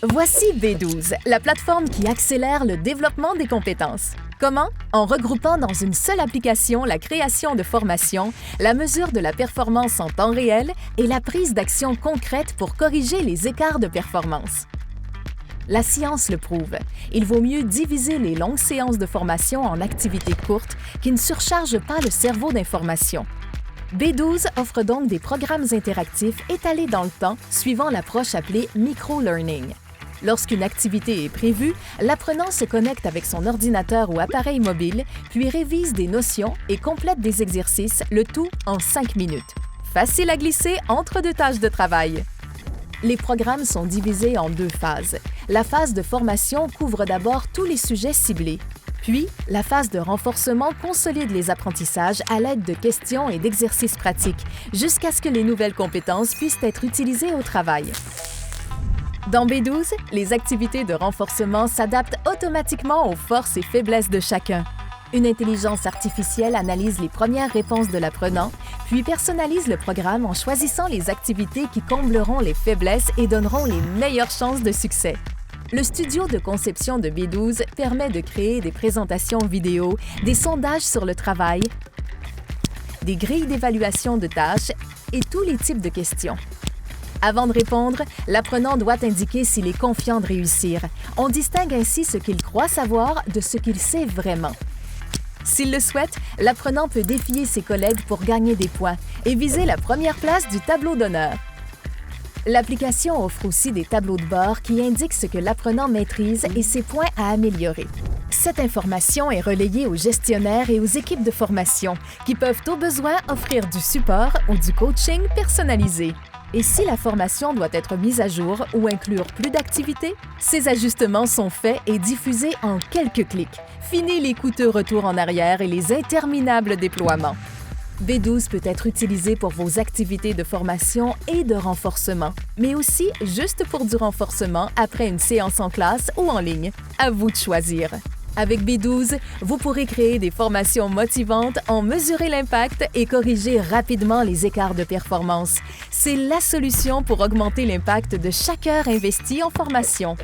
Voici B12, la plateforme qui accélère le développement des compétences. Comment? En regroupant dans une seule application la création de formations, la mesure de la performance en temps réel et la prise d'action concrète pour corriger les écarts de performance. La science le prouve. Il vaut mieux diviser les longues séances de formation en activités courtes qui ne surchargent pas le cerveau d'informations. B12 offre donc des programmes interactifs étalés dans le temps suivant l'approche appelée micro-learning. Lorsqu'une activité est prévue, l'apprenant se connecte avec son ordinateur ou appareil mobile, puis révise des notions et complète des exercices, le tout en 5 minutes. Facile à glisser entre deux tâches de travail. Les programmes sont divisés en deux phases. La phase de formation couvre d'abord tous les sujets ciblés. Puis, la phase de renforcement consolide les apprentissages à l'aide de questions et d'exercices pratiques, jusqu'à ce que les nouvelles compétences puissent être utilisées au travail. Dans B12, les activités de renforcement s'adaptent automatiquement aux forces et faiblesses de chacun. Une intelligence artificielle analyse les premières réponses de l'apprenant, puis personnalise le programme en choisissant les activités qui combleront les faiblesses et donneront les meilleures chances de succès. Le studio de conception de B12 permet de créer des présentations vidéo, des sondages sur le travail, des grilles d'évaluation de tâches et tous les types de questions. Avant de répondre, l'apprenant doit indiquer s'il est confiant de réussir. On distingue ainsi ce qu'il croit savoir de ce qu'il sait vraiment. S'il le souhaite, l'apprenant peut défier ses collègues pour gagner des points et viser la première place du tableau d'honneur. L'application offre aussi des tableaux de bord qui indiquent ce que l'apprenant maîtrise et ses points à améliorer. Cette information est relayée aux gestionnaires et aux équipes de formation qui peuvent au besoin offrir du support ou du coaching personnalisé. Et si la formation doit être mise à jour ou inclure plus d'activités, ces ajustements sont faits et diffusés en quelques clics. Fini les coûteux retours en arrière et les interminables déploiements. B12 peut être utilisé pour vos activités de formation et de renforcement, mais aussi juste pour du renforcement après une séance en classe ou en ligne. À vous de choisir. Avec B12, vous pourrez créer des formations motivantes, en mesurer l'impact et corriger rapidement les écarts de performance. C'est la solution pour augmenter l'impact de chaque heure investie en formation.